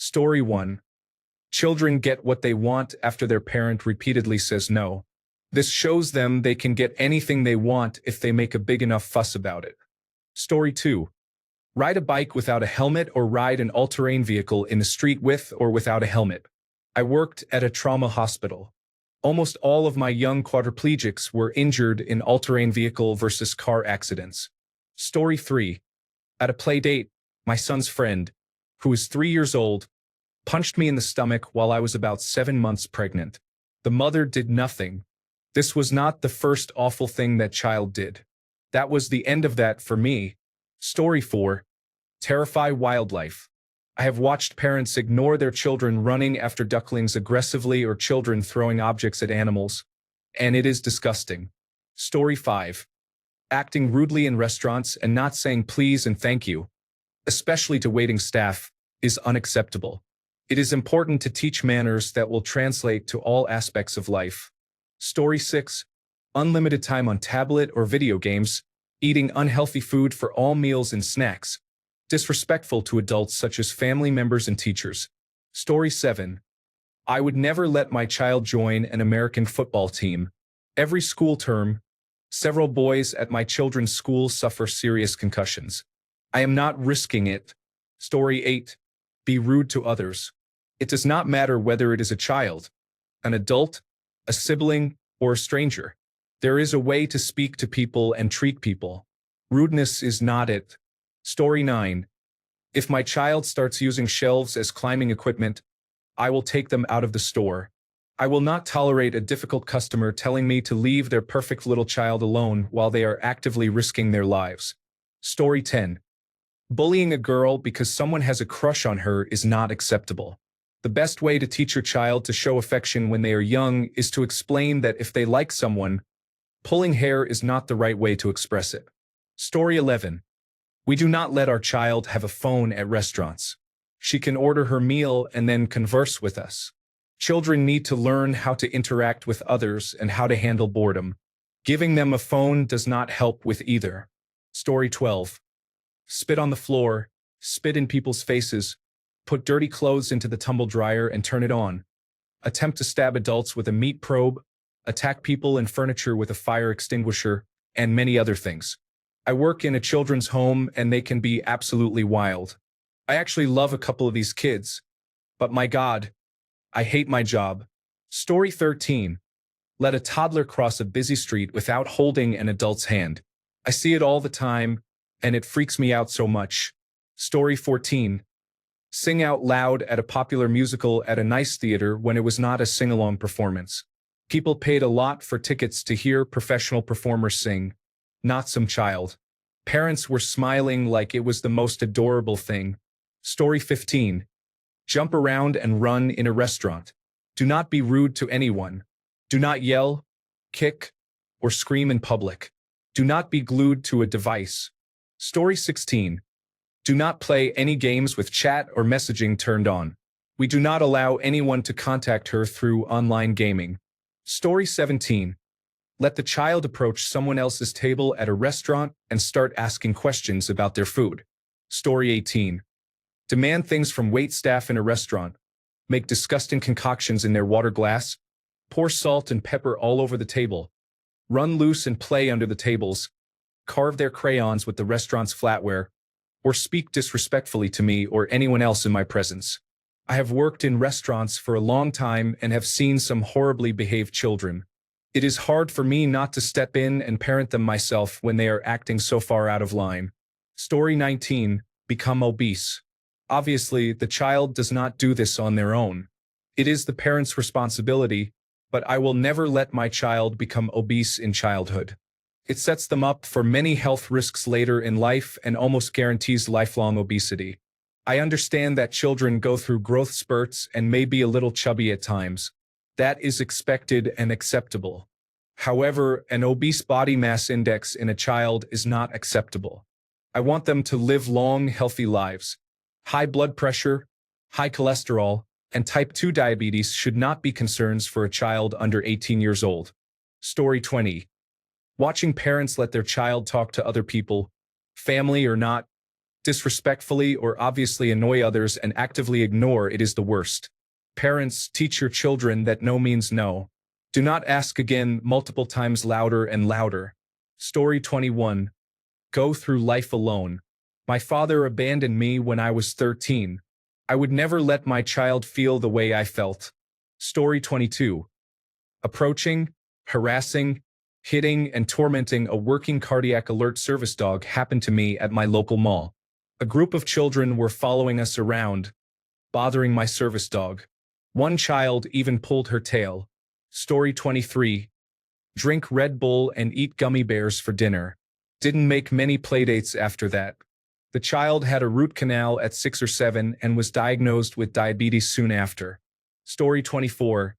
Story 1. Children get what they want after their parent repeatedly says no. This shows them they can get anything they want if they make a big enough fuss about it. Story 2. Ride a bike without a helmet or ride an all-terrain vehicle in the street with or without a helmet. I worked at a trauma hospital. Almost all of my young quadriplegics were injured in all-terrain vehicle versus car accidents. Story 3. At a play date, my son's friend, who is 3 years old, punched me in the stomach while I was about 7 months pregnant. The mother did nothing. This was not the first awful thing that child did. That was the end of that for me. Story 4. Terrify wildlife. I have watched parents ignore their children running after ducklings aggressively or children throwing objects at animals, and it is disgusting. Story 5. Acting rudely in restaurants and not saying please and thank you, especially to waiting staff, is unacceptable. It is important to teach manners that will translate to all aspects of life. Story 6. Unlimited time on tablet or video games, eating unhealthy food for all meals and snacks, disrespectful to adults such as family members and teachers. Story 7. I would never let my child join an American football team. Every school term, several boys at my children's school suffer serious concussions. I am not risking it. Story 8. Be rude to others. It does not matter whether it is a child, an adult, a sibling, or a stranger. There is a way to speak to people and treat people. Rudeness is not it. Story 9. If my child starts using shelves as climbing equipment, I will take them out of the store. I will not tolerate a difficult customer telling me to leave their perfect little child alone while they are actively risking their lives. Story 10. Bullying a girl because someone has a crush on her is not acceptable. The best way to teach your child to show affection when they are young is to explain that if they like someone, pulling hair is not the right way to express it. Story 11. We do not let our child have a phone at restaurants. She can order her meal and then converse with us. Children need to learn how to interact with others and how to handle boredom. Giving them a phone does not help with either. Story 12. Spit on the floor, spit in people's faces, put dirty clothes into the tumble dryer and turn it on. Attempt to stab adults with a meat probe, attack people and furniture with a fire extinguisher, and many other things. I work in a children's home and they can be absolutely wild. I actually love a couple of these kids, but my God, I hate my job. Story 13. Let a toddler cross a busy street without holding an adult's hand. I see it all the time, and it freaks me out so much. Story 14. Sing out loud at a popular musical at a nice theater when it was not a sing-along performance. People paid a lot for tickets to hear professional performers sing, not some child. Parents were smiling like it was the most adorable thing. Story 15. Jump around and run in a restaurant. Do not be rude to anyone. Do not yell, kick, or scream in public. Do not be glued to a device. Story 16. Do not play any games with chat or messaging turned on. We do not allow anyone to contact her through online gaming. Story 17. Let the child approach someone else's table at a restaurant and start asking questions about their food. Story 18. Demand things from waitstaff in a restaurant. Make disgusting concoctions in their water glass. Pour salt and pepper all over the table. Run loose and play under the tables. Carve their crayons with the restaurant's flatware. Or speak disrespectfully to me or anyone else in my presence. I have worked in restaurants for a long time and have seen some horribly behaved children. It is hard for me not to step in and parent them myself when they are acting so far out of line. Story 19. Become obese. Obviously, the child does not do this on their own. It is the parent's responsibility, but I will never let my child become obese in childhood. It sets them up for many health risks later in life and almost guarantees lifelong obesity. I understand that children go through growth spurts and may be a little chubby at times. That is expected and acceptable. However, an obese body mass index in a child is not acceptable. I want them to live long, healthy lives. High blood pressure, high cholesterol, and type 2 diabetes should not be concerns for a child under 18 years old. Story 20. Watching parents let their child talk to other people, family or not, disrespectfully or obviously annoy others and actively ignore it is the worst. Parents, teach your children that no means no. Do not ask again multiple times louder and louder. Story 21. Go through life alone. My father abandoned me when I was 13. I would never let my child feel the way I felt. Story 22. Approaching, harassing, hitting, and tormenting a working cardiac alert service dog happened to me at my local mall. A group of children were following us around, bothering my service dog. One child even pulled her tail. Story 23. Drink Red Bull and eat gummy bears for dinner. Didn't make many playdates after that. The child had a root canal at 6 or 7 and was diagnosed with diabetes soon after. Story 24.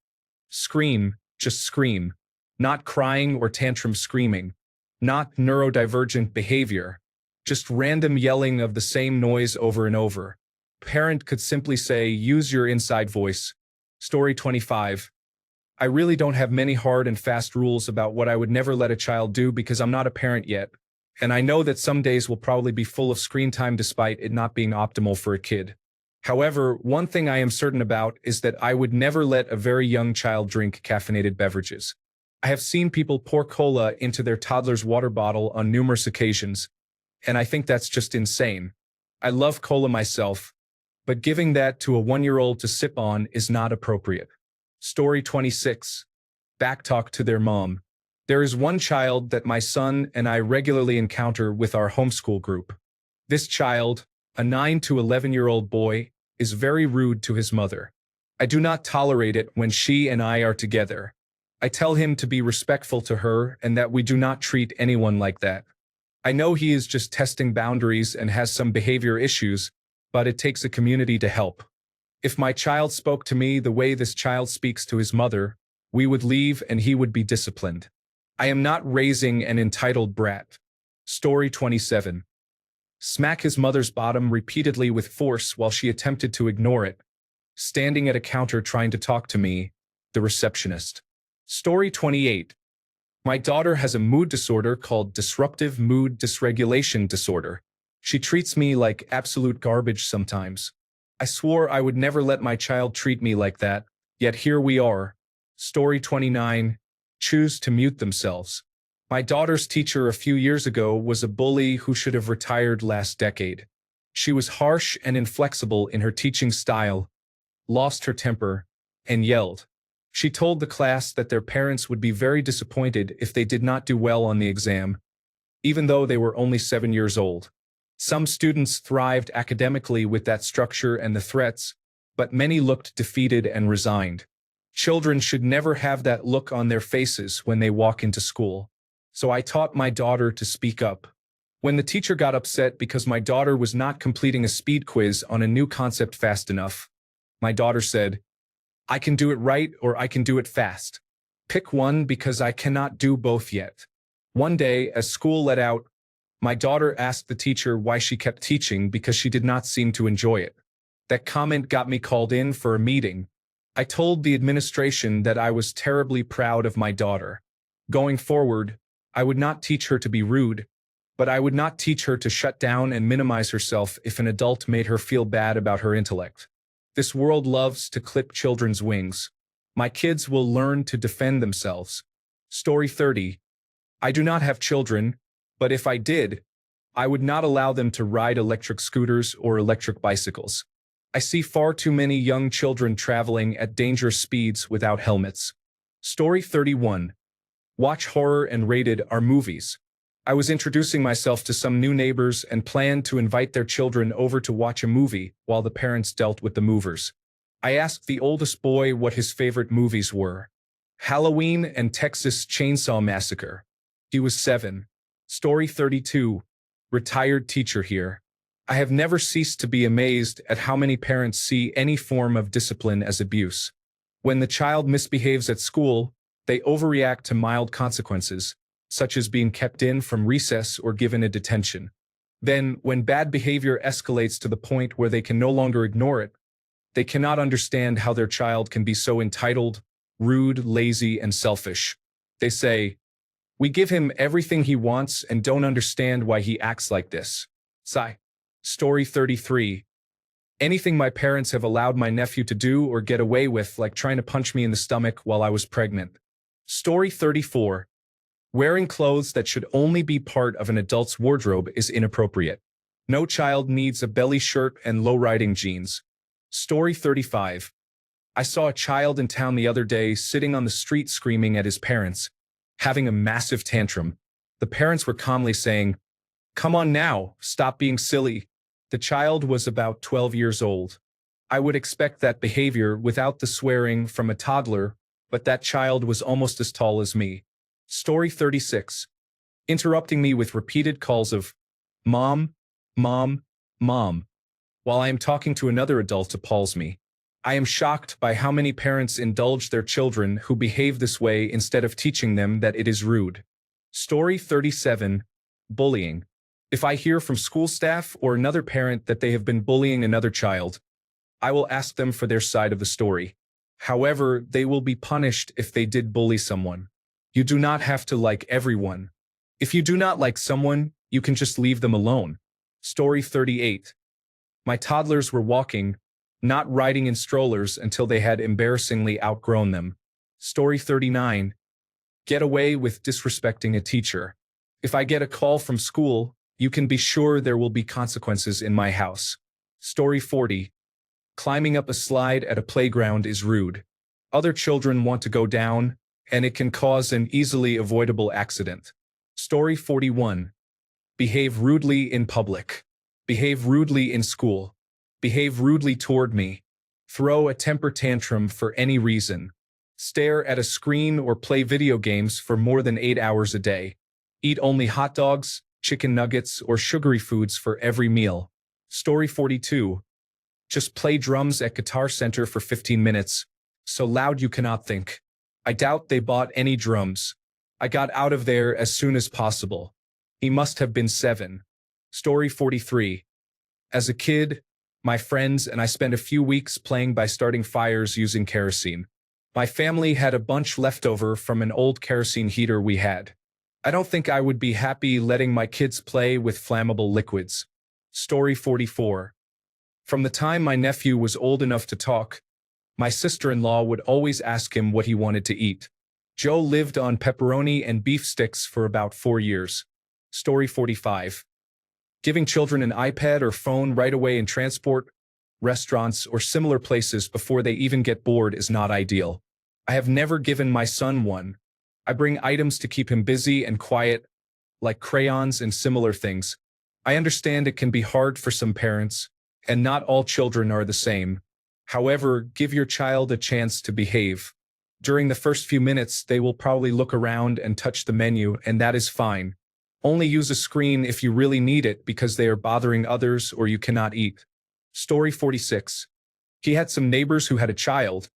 Scream, just scream. Not crying or tantrum screaming. Not neurodivergent behavior. Just random yelling of the same noise over and over. Parent could simply say, use your inside voice. Story 25. I really don't have many hard and fast rules about what I would never let a child do because I'm not a parent yet. And I know that some days will probably be full of screen time despite it not being optimal for a kid. However, one thing I am certain about is that I would never let a very young child drink caffeinated beverages. I have seen people pour cola into their toddler's water bottle on numerous occasions, and I think that's just insane. I love cola myself, but giving that to a 1-year-old to sip on is not appropriate. Story 26. Backtalk to their mom. There is one child that my son and I regularly encounter with our homeschool group. This child, a 9 to 11-year-old boy, is very rude to his mother. I do not tolerate it when she and I are together. I tell him to be respectful to her and that we do not treat anyone like that. I know he is just testing boundaries and has some behavior issues, but it takes a community to help. If my child spoke to me the way this child speaks to his mother, we would leave and he would be disciplined. I am not raising an entitled brat. Story 27. Smack his mother's bottom repeatedly with force while she attempted to ignore it. Standing at a counter trying to talk to me, the receptionist. Story 28. My daughter has a mood disorder called disruptive mood dysregulation disorder. She treats me like absolute garbage sometimes. I swore I would never let my child treat me like that, yet here we are. Story 29. Choose to mute themselves. My daughter's teacher a few years ago was a bully who should have retired last decade. She was harsh and inflexible in her teaching style, lost her temper, and yelled. She told the class that their parents would be very disappointed if they did not do well on the exam, even though they were only 7 years old. Some students thrived academically with that structure and the threats, but many looked defeated and resigned. Children should never have that look on their faces when they walk into school. So I taught my daughter to speak up. When the teacher got upset because my daughter was not completing a speed quiz on a new concept fast enough, my daughter said, I can do it right or I can do it fast. Pick one because I cannot do both yet. One day, as school let out, my daughter asked the teacher why she kept teaching because she did not seem to enjoy it. That comment got me called in for a meeting. I told the administration that I was terribly proud of my daughter. Going forward, I would not teach her to be rude, but I would not teach her to shut down and minimize herself if an adult made her feel bad about her intellect. This world loves to clip children's wings. My kids will learn to defend themselves. Story 30. I do not have children, but if I did, I would not allow them to ride electric scooters or electric bicycles. I see far too many young children traveling at dangerous speeds without helmets. Story 31. Watch horror and rated R movies. I was introducing myself to some new neighbors and planned to invite their children over to watch a movie while the parents dealt with the movers. I asked the oldest boy what his favorite movies were. Halloween and Texas Chainsaw Massacre. He was 7. Story 32. Retired teacher here. I have never ceased to be amazed at how many parents see any form of discipline as abuse. When the child misbehaves at school, they overreact to mild consequences, such as being kept in from recess or given a detention. Then, when bad behavior escalates to the point where they can no longer ignore it, they cannot understand how their child can be so entitled, rude, lazy, and selfish. They say, "We give him everything he wants and don't understand why he acts like this." Sigh. Story 33. Anything my parents have allowed my nephew to do or get away with, like trying to punch me in the stomach while I was pregnant. Story 34. Wearing clothes that should only be part of an adult's wardrobe is inappropriate. No child needs a belly shirt and low-riding jeans. Story 35. I saw a child in town the other day sitting on the street screaming at his parents, having a massive tantrum. The parents were calmly saying, "Come on now, stop being silly." The child was about 12 years old. I would expect that behavior without the swearing from a toddler, but that child was almost as tall as me. Story 36. Interrupting me with repeated calls of "Mom, Mom, Mom," while I am talking to another adult appalls me. I am shocked by how many parents indulge their children who behave this way instead of teaching them that it is rude. Story 37. Bullying. If I hear from school staff or another parent that they have been bullying another child, I will ask them for their side of the story. However, they will be punished if they did bully someone. You do not have to like everyone. If you do not like someone, you can just leave them alone. Story 38. My toddlers were walking, not riding in strollers until they had embarrassingly outgrown them. Story 39. Get away with disrespecting a teacher. If I get a call from school, you can be sure there will be consequences in my house. Story 40. Climbing up a slide at a playground is rude. Other children want to go down, and it can cause an easily avoidable accident. Story 41. Behave rudely in public. Behave rudely in school. Behave rudely toward me. Throw a temper tantrum for any reason. Stare at a screen or play video games for more than 8 hours a day. Eat only hot dogs, chicken nuggets, or sugary foods for every meal. Story 42. Just play drums at Guitar Center for 15 minutes, so loud you cannot think. I doubt they bought any drums. I got out of there as soon as possible. He must have been 7. Story 43. As a kid, my friends and I spent a few weeks playing by starting fires using kerosene. My family had a bunch left over from an old kerosene heater we had. I don't think I would be happy letting my kids play with flammable liquids. Story 44. From the time my nephew was old enough to talk, my sister-in-law would always ask him what he wanted to eat. Joe lived on pepperoni and beef sticks for about 4 years. Story 45. Giving children an iPad or phone right away in transport, restaurants, or similar places before they even get bored is not ideal. I have never given my son one. I bring items to keep him busy and quiet, like crayons and similar things. I understand it can be hard for some parents, and not all children are the same. However, give your child a chance to behave. During the first few minutes, they will probably look around and touch the menu, and that is fine. Only use a screen if you really need it because they are bothering others or you cannot eat. Story 46. He had some neighbors who had a child.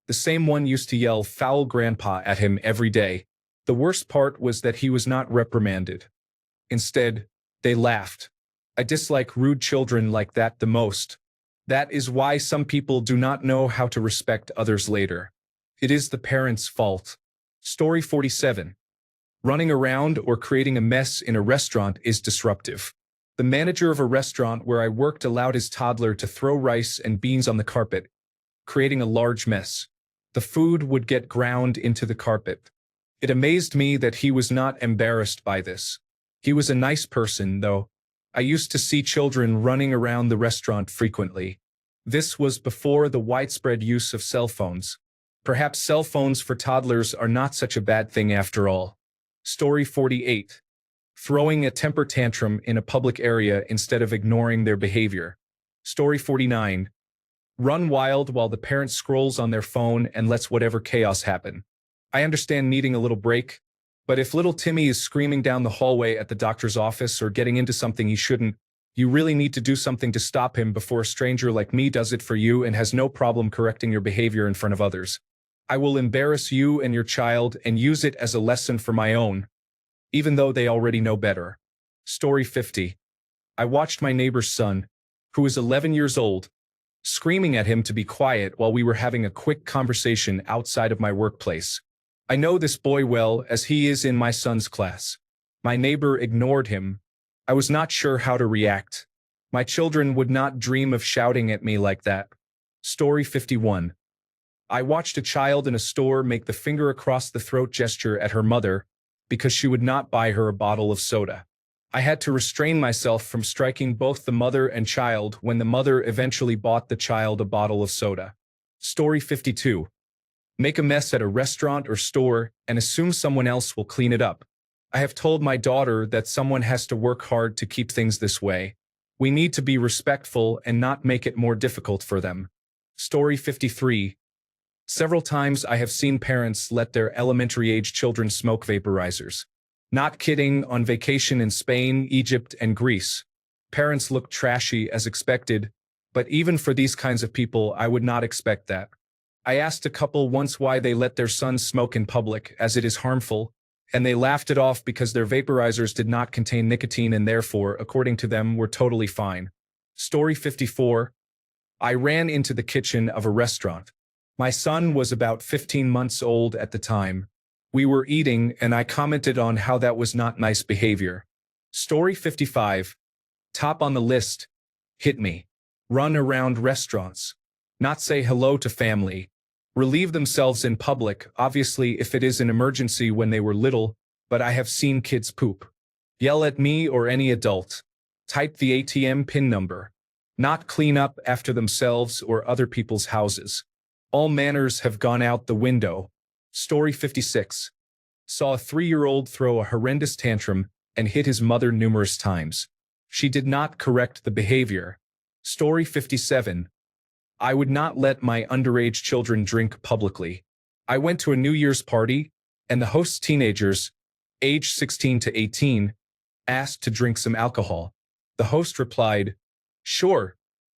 The same one used to yell "foul grandpa" at him every day. The worst part was that he was not reprimanded. Instead, they laughed. I dislike rude children like that the most. That is why some people do not know how to respect others later. It is the parents' fault. Story 47. Running around or creating a mess in a restaurant is disruptive. The manager of a restaurant where I worked allowed his toddler to throw rice and beans on the carpet, creating a large mess. The food would get ground into the carpet. It amazed me that he was not embarrassed by this. He was a nice person, though. I used to see children running around the restaurant frequently. This was before the widespread use of cell phones. Perhaps cell phones for toddlers are not such a bad thing after all. Story 48. Throwing a temper tantrum in a public area instead of ignoring their behavior. Story 49. Run wild while the parent scrolls on their phone and lets whatever chaos happen. I understand needing a little break, but if little Timmy is screaming down the hallway at the doctor's office or getting into something he shouldn't, you really need to do something to stop him before a stranger like me does it for you and has no problem correcting your behavior in front of others. I will embarrass you and your child and use it as a lesson for my own, even though they already know better. Story 50. I watched my neighbor's son, who is 11 years old, screaming at him to be quiet while we were having a quick conversation outside of my workplace. I know this boy well as he is in my son's class. My neighbor ignored him. I was not sure how to react. My children would not dream of shouting at me like that. Story 51. I watched a child in a store make the finger across the throat gesture at her mother because she would not buy her a bottle of soda. I had to restrain myself from striking both the mother and child when the mother eventually bought the child a bottle of soda. Story 52. Make a mess at a restaurant or store and assume someone else will clean it up. I have told my daughter that someone has to work hard to keep things this way. We need to be respectful and not make it more difficult for them. Story 53. Several times I have seen parents let their elementary-age children smoke vaporizers. Not kidding, on vacation in Spain, Egypt, and Greece. Parents look trashy as expected, but even for these kinds of people, I would not expect that. I asked a couple once why they let their sons smoke in public, as it is harmful, and they laughed it off because their vaporizers did not contain nicotine and therefore, according to them, were totally fine. Story 54. I ran into the kitchen of a restaurant. My son was about 15 months old at the time. We were eating, and I commented on how that was not nice behavior. Story 55. Top on the list. Hit me. Run around restaurants. Not say hello to family. Relieve themselves in public, obviously if it is an emergency when they were little, but I have seen kids poop. Yell at me or any adult. Type the ATM PIN number. Not clean up after themselves or other people's houses. All manners have gone out the window. Story 56. Saw a 3-year-old throw a horrendous tantrum and hit his mother numerous times. She did not correct the behavior. Story 57. I would not let my underage children drink publicly. I went to a New Year's party, and the host's teenagers, aged 16 to 18, asked to drink some alcohol. The host replied, "Sure,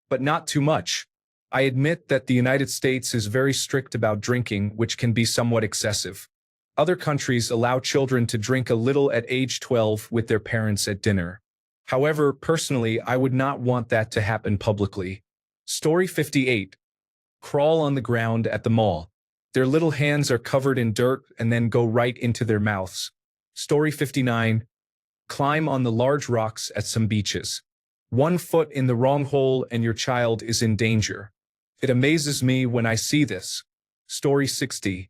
but not too much." I admit that the United States is very strict about drinking, which can be somewhat excessive. Other countries allow children to drink a little at age 12 with their parents at dinner. However, personally, I would not want that to happen publicly. Story 58. Crawl on the ground at the mall. Their little hands are covered in dirt and then go right into their mouths. Story 59. Climb on the large rocks at some beaches. 1 foot in the wrong hole and your child is in danger. It amazes me when I see this. Story 60.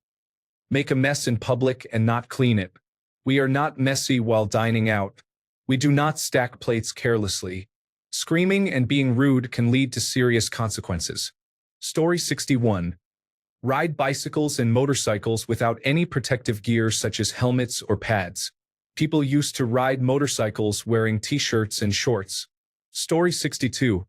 Make a mess in public and not clean it. We are not messy while dining out. We do not stack plates carelessly. Screaming and being rude can lead to serious consequences. Story 61. Ride bicycles and motorcycles without any protective gear such as helmets or pads. People used to ride motorcycles wearing t-shirts and shorts. Story 62.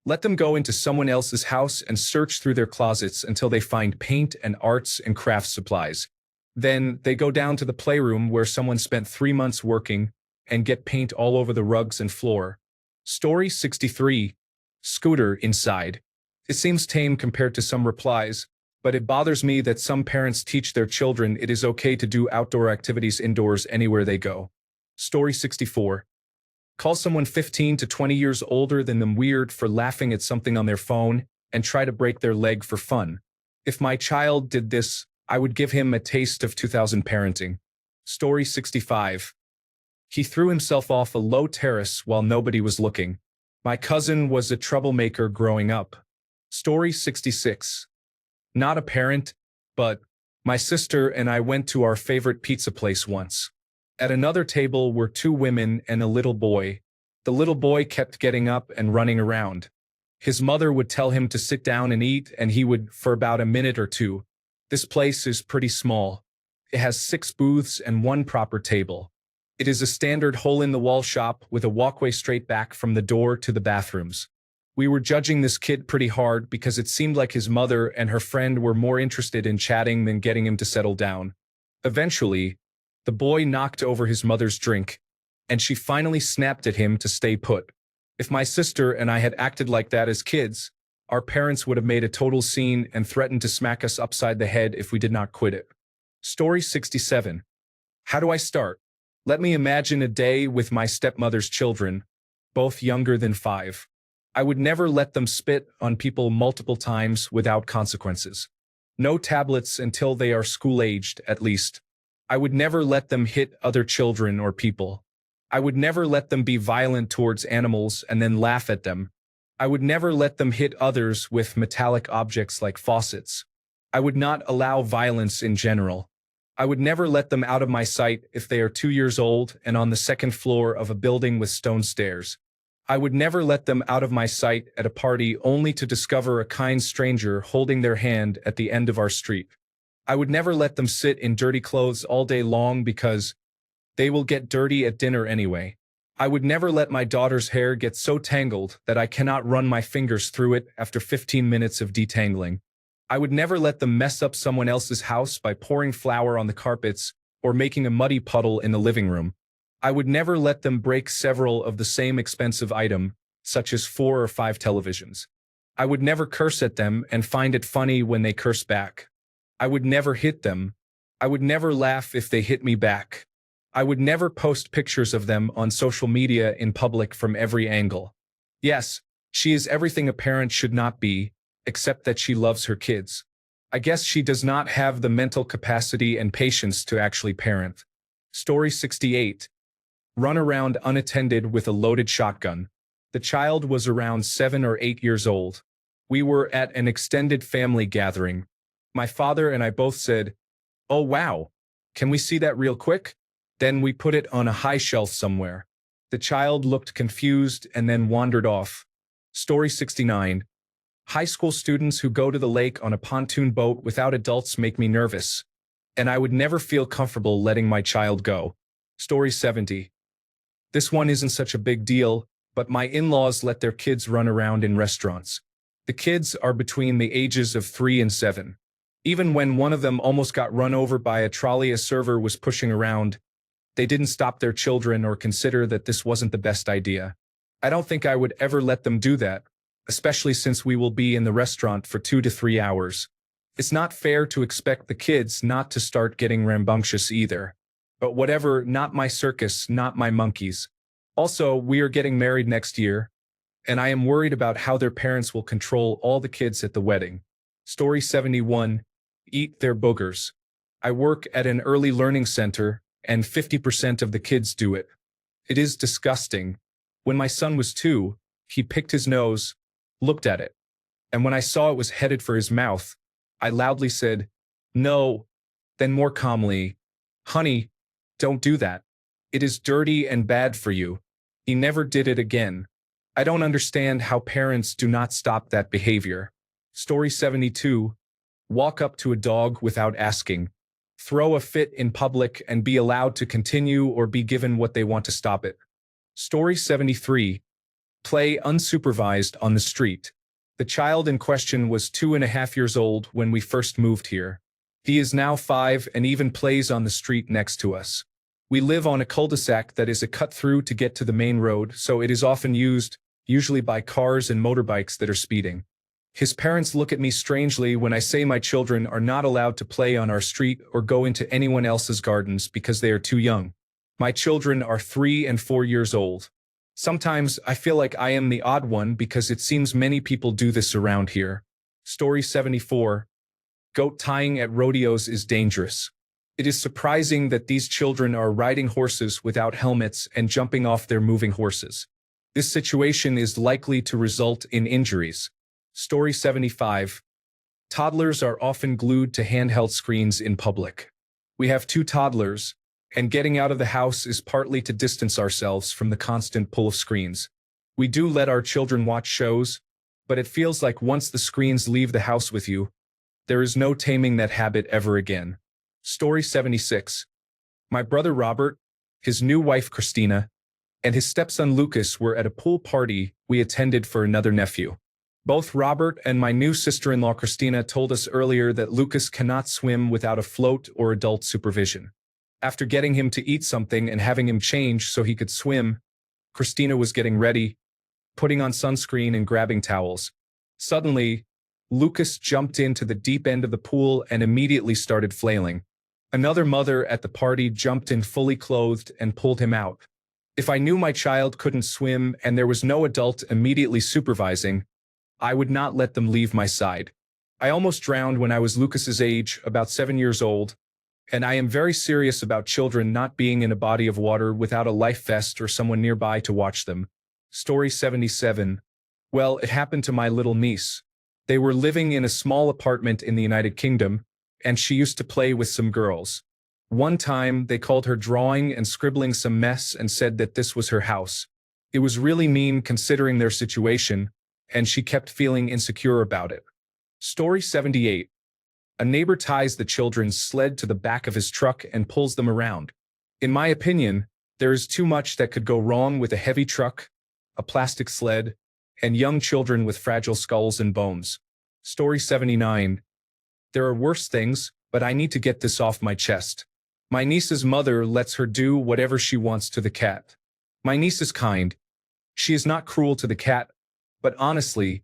Let them go into someone else's house and search through their closets until they find paint and arts and craft supplies. Then they go down to the playroom where someone spent 3 months working and get paint all over the rugs and floor. Story 63. Scooter inside. It seems tame compared to some replies, but it bothers me that some parents teach their children it is okay to do outdoor activities indoors anywhere they go. Story 64. Call someone 15 to 20 years older than them weird for laughing at something on their phone and try to break their leg for fun. If my child did this, I would give him a taste of 2000 parenting. Story 65. He threw himself off a low terrace while nobody was looking. My cousin was a troublemaker growing up. Story 66. Not a parent, but my sister and I went to our favorite pizza place once. At another table were 2 women and a little boy. The little boy kept getting up and running around. His mother would tell him to sit down and eat, and he would for about a minute or two. This place is pretty small. It has 6 booths and 1 proper table. It is a standard hole-in-the-wall shop with a walkway straight back from the door to the bathrooms. We were judging this kid pretty hard because it seemed like his mother and her friend were more interested in chatting than getting him to settle down. Eventually, the boy knocked over his mother's drink, and she finally snapped at him to stay put. If my sister and I had acted like that as kids, our parents would have made a total scene and threatened to smack us upside the head if we did not quit it. Story 67. How do I start? Let me imagine a day with my stepmother's children, both younger than 5. I would never let them spit on people multiple times without consequences. No tablets until they are school-aged, at least. I would never let them hit other children or people. I would never let them be violent towards animals and then laugh at them. I would never let them hit others with metallic objects like faucets. I would not allow violence in general. I would never let them out of my sight if they are 2 years old and on the second floor of a building with stone stairs. I would never let them out of my sight at a party only to discover a kind stranger holding their hand at the end of our street. I would never let them sit in dirty clothes all day long because they will get dirty at dinner anyway. I would never let my daughter's hair get so tangled that I cannot run my fingers through it after 15 minutes of detangling. I would never let them mess up someone else's house by pouring flour on the carpets or making a muddy puddle in the living room. I would never let them break several of the same expensive item, such as 4 or 5 televisions. I would never curse at them and find it funny when they curse back. I would never hit them. I would never laugh if they hit me back. I would never post pictures of them on social media in public from every angle. Yes, she is everything a parent should not be, except that she loves her kids. I guess she does not have the mental capacity and patience to actually parent. Story 68. Run around unattended with a loaded shotgun. The child was around 7 or 8 years old. We were at an extended family gathering. My father and I both said, "Oh wow, can we see that real quick?" Then we put it on a high shelf somewhere. The child looked confused and then wandered off. Story 69. High school students who go to the lake on a pontoon boat without adults make me nervous, and I would never feel comfortable letting my child go. Story 70. This one isn't such a big deal, but my in-laws let their kids run around in restaurants. The kids are between the ages of 3 and 7. Even when one of them almost got run over by a trolley a server was pushing around, they didn't stop their children or consider that this wasn't the best idea. I don't think I would ever let them do that, especially since we will be in the restaurant for 2 to 3 hours. It's not fair to expect the kids not to start getting rambunctious either. But whatever, not my circus, not my monkeys. Also, we are getting married next year, and I am worried about how their parents will control all the kids at the wedding. Story 71. Eat their boogers. I work at an early learning center, and 50% of the kids do it. It is disgusting. When my son was 2, he picked his nose, looked at it, and when I saw it was headed for his mouth, I loudly said, "No." Then more calmly, "Honey, don't do that. It is dirty and bad for you." He never did it again. I don't understand how parents do not stop that behavior. Story 72. Walk up to a dog without asking. Throw a fit in public and be allowed to continue or be given what they want to stop it. Story 73. Play unsupervised on the street. The child in question was 2.5 years old when we first moved here. He is now 5 and even plays on the street next to us. We live on a cul-de-sac that is a cut-through to get to the main road, so it is often used, usually by cars and motorbikes that are speeding. His parents look at me strangely when I say my children are not allowed to play on our street or go into anyone else's gardens because they are too young. My children are 3 and 4 years old. Sometimes I feel like I am the odd one because it seems many people do this around here. Story 74. Goat tying at rodeos is dangerous. It is surprising that these children are riding horses without helmets and jumping off their moving horses. This situation is likely to result in injuries. Story 75. Toddlers are often glued to handheld screens in public. We have 2 toddlers, and getting out of the house is partly to distance ourselves from the constant pull of screens. We do let our children watch shows, but it feels like once the screens leave the house with you, there is no taming that habit ever again. Story 76. My brother Robert, his new wife Christina, and his stepson Lucas were at a pool party we attended for another nephew. Both Robert and my new sister-in-law Christina told us earlier that Lucas cannot swim without a float or adult supervision. After getting him to eat something and having him change so he could swim, Christina was getting ready, putting on sunscreen and grabbing towels. Suddenly, Lucas jumped into the deep end of the pool and immediately started flailing. Another mother at the party jumped in fully clothed and pulled him out. If I knew my child couldn't swim and there was no adult immediately supervising, I would not let them leave my side. I almost drowned when I was Lucas's age, about 7 years old, And I am very serious about children not being in a body of water without a life vest or someone nearby to watch them. Story 77. Well, it happened to my little niece. They were living in a small apartment in the United Kingdom, and she used to play with some girls. One time, they called her drawing and scribbling some mess and said that this was her house. It was really mean considering their situation, and she kept feeling insecure about it. Story 78. A neighbor ties the children's sled to the back of his truck and pulls them around. In my opinion, there is too much that could go wrong with a heavy truck, a plastic sled, and young children with fragile skulls and bones. Story 79. There are worse things, but I need to get this off my chest. My niece's mother lets her do whatever she wants to the cat. My niece is kind. She is not cruel to the cat, but honestly,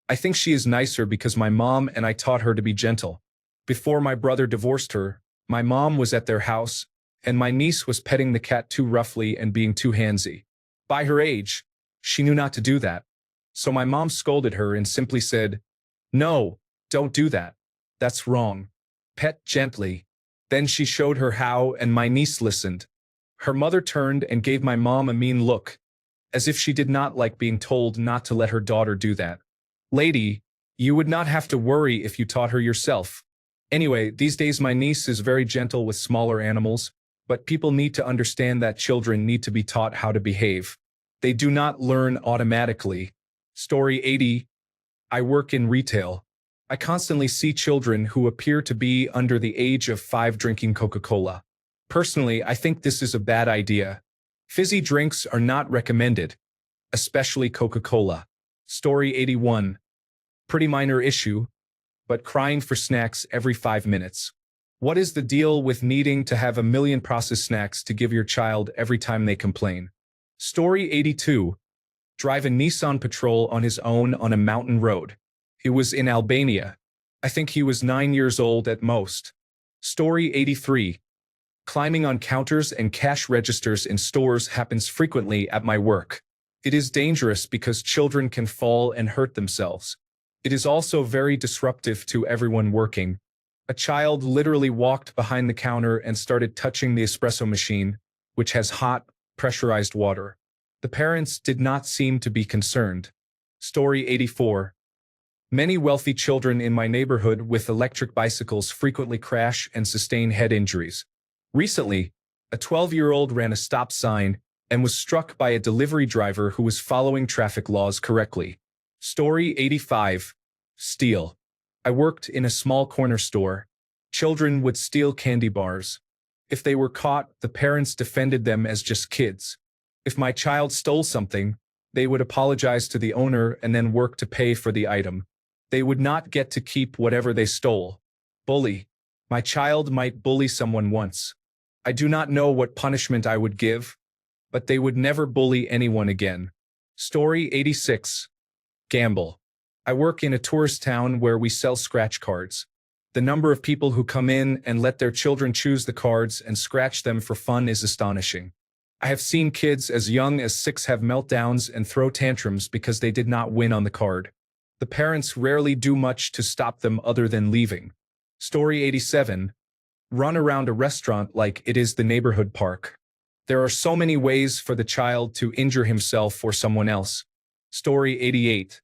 I think she is nicer because my mom and I taught her to be gentle. Before my brother divorced her, my mom was at their house, and my niece was petting the cat too roughly and being too handsy. By her age, she knew not to do that. So my mom scolded her and simply said, "No, don't do that. That's wrong. Pet gently." Then she showed her how, and my niece listened. Her mother turned and gave my mom a mean look, as if she did not like being told not to let her daughter do that. Lady, you would not have to worry if you taught her yourself. Anyway, these days my niece is very gentle with smaller animals, but people need to understand that children need to be taught how to behave. They do not learn automatically. Story 80. I work in retail. I constantly see children who appear to be under the age of 5 drinking Coca-Cola. Personally, I think this is a bad idea. Fizzy drinks are not recommended, especially Coca-Cola. Story 81. Pretty minor issue, but crying for snacks every 5 minutes. What is the deal with needing to have a million processed snacks to give your child every time they complain? Story 82. Drive a Nissan Patrol on his own on a mountain road. It was in Albania. I think he was 9 years old at most. Story 83. Climbing on counters and cash registers in stores happens frequently at my work. It is dangerous because children can fall and hurt themselves. It is also very disruptive to everyone working. A child literally walked behind the counter and started touching the espresso machine, which has hot, pressurized water. The parents did not seem to be concerned. Story 84. Many wealthy children in my neighborhood with electric bicycles frequently crash and sustain head injuries. Recently, a 12-year-old ran a stop sign and was struck by a delivery driver who was following traffic laws correctly. Story 85. Steal. I worked in a small corner store. Children would steal candy bars. If they were caught, the parents defended them as just kids. If my child stole something, they would apologize to the owner and then work to pay for the item. They would not get to keep whatever they stole. Bully. My child might bully someone once. I do not know what punishment I would give, but they would never bully anyone again. Story 86. Gamble. I work in a tourist town where we sell scratch cards. The number of people who come in and let their children choose the cards and scratch them for fun is astonishing. I have seen kids as young as 6 have meltdowns and throw tantrums because they did not win on the card. The parents rarely do much to stop them other than leaving. Story 87. Run around a restaurant like it is the neighborhood park. There are so many ways for the child to injure himself or someone else. Story 88.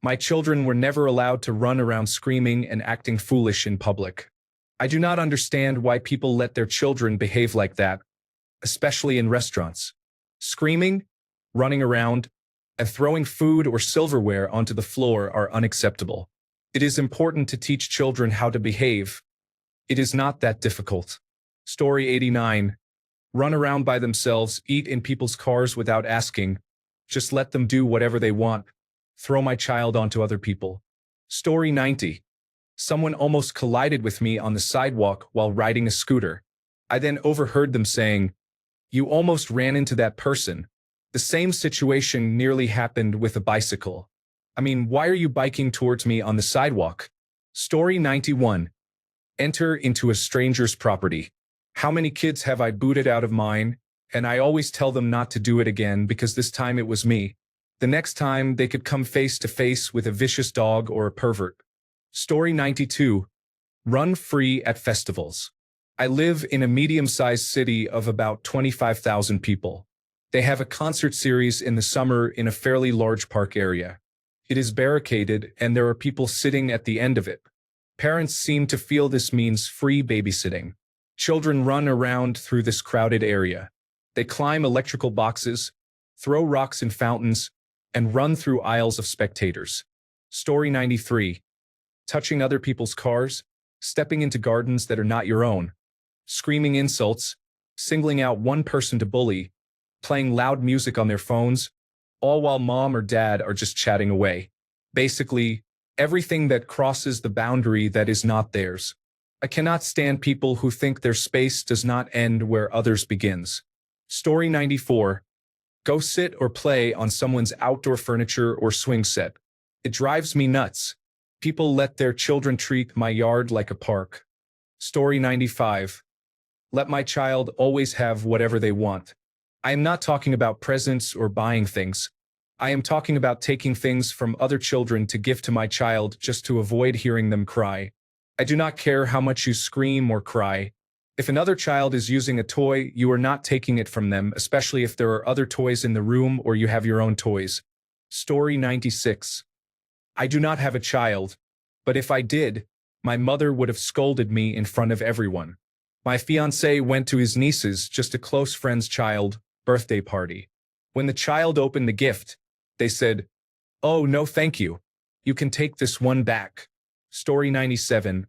My children were never allowed to run around screaming and acting foolish in public. I do not understand why people let their children behave like that, especially in restaurants. Screaming, running around, and throwing food or silverware onto the floor are unacceptable. It is important to teach children how to behave. It is not that difficult. Story 89. Run around by themselves, eat in people's cars without asking. Just let them do whatever they want. Throw my child onto other people. Story 90. Someone almost collided with me on the sidewalk while riding a scooter. I then overheard them saying, "You almost ran into that person." The same situation nearly happened with a bicycle. I mean, why are you biking towards me on the sidewalk? Story 91. Enter into a stranger's property. How many kids have I booted out of mine? And I always tell them not to do it again because this time it was me. The next time they could come face to face with a vicious dog or a pervert. Story 92. Run free at festivals. I live in a medium-sized city of about 25,000 people. They have a concert series in the summer in a fairly large park area. It is barricaded and there are people sitting at the end of it. Parents seem to feel this means free babysitting. Children run around through this crowded area. They climb electrical boxes, throw rocks in fountains, and run through aisles of spectators. Story 93. Touching other people's cars, stepping into gardens that are not your own, screaming insults, singling out one person to bully, playing loud music on their phones, all while mom or dad are just chatting away. Basically, everything that crosses the boundary that is not theirs. I cannot stand people who think their space does not end where others begins. Story 94. Go sit or play on someone's outdoor furniture or swing set. It drives me nuts. People let their children treat my yard like a park. Story 95. Let my child always have whatever they want. I am not talking about presents or buying things. I am talking about taking things from other children to give to my child just to avoid hearing them cry. I do not care how much you scream or cry. If another child is using a toy, you are not taking it from them, especially if there are other toys in the room or you have your own toys. Story 96. I do not have a child, but if I did, my mother would have scolded me in front of everyone. My fiancé went to his niece's, just a close friend's child, birthday party. When the child opened the gift, they said, "Oh, no thank you. You can take this one back." Story 97.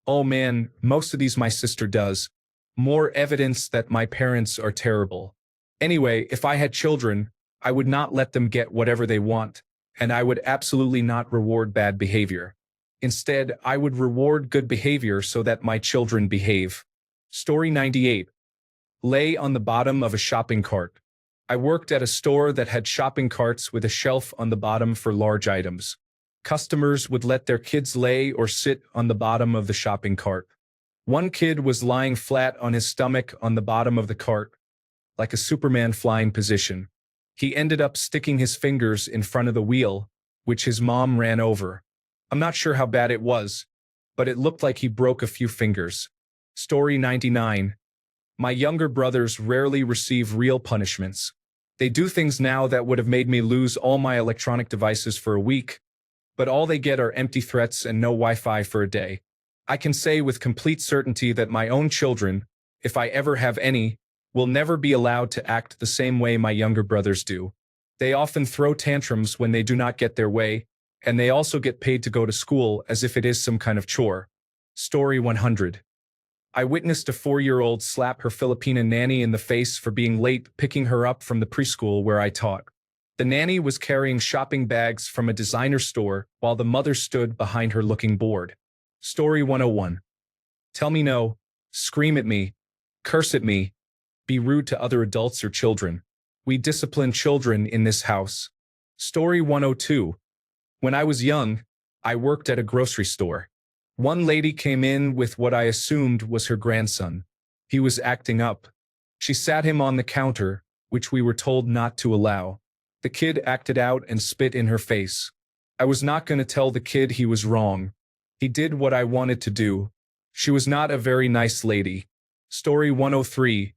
Oh man, most of these my sister does. More evidence that my parents are terrible. Anyway, if I had children, I would not let them get whatever they want, and I would absolutely not reward bad behavior. Instead, I would reward good behavior so that my children behave. Story 98. Lay on the bottom of a shopping cart. I worked at a store that had shopping carts with a shelf on the bottom for large items. Customers would let their kids lay or sit on the bottom of the shopping cart. One kid was lying flat on his stomach on the bottom of the cart, like a Superman flying position. He ended up sticking his fingers in front of the wheel, which his mom ran over. I'm not sure how bad it was, but it looked like he broke a few fingers. Story 99. My younger brothers rarely receive real punishments. They do things now that would have made me lose all my electronic devices for a week, but all they get are empty threats and no Wi-Fi for a day. I can say with complete certainty that my own children, if I ever have any, will never be allowed to act the same way my younger brothers do. They often throw tantrums when they do not get their way, and they also get paid to go to school as if it is some kind of chore. Story 100. I witnessed a 4-year-old slap her Filipina nanny in the face for being late picking her up from the preschool where I taught. The nanny was carrying shopping bags from a designer store while the mother stood behind her looking bored. Story 101. Tell me no, scream at me, curse at me, be rude to other adults or children. We discipline children in this house. Story 102. When I was young, I worked at a grocery store. One lady came in with what I assumed was her grandson. He was acting up. She sat him on the counter, which we were told not to allow. The kid acted out and spit in her face. I was not going to tell the kid he was wrong. He did what I wanted to do. She was not a very nice lady. Story 103.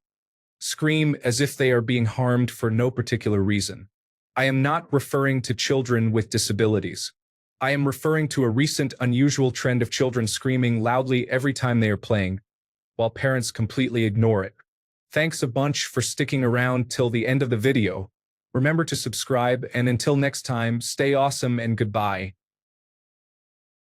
Scream as if they are being harmed for no particular reason. I am not referring to children with disabilities. I am referring to a recent unusual trend of children screaming loudly every time they are playing, while parents completely ignore it. Thanks a bunch for sticking around till the end of the video. Remember to subscribe, and until next time, stay awesome and goodbye.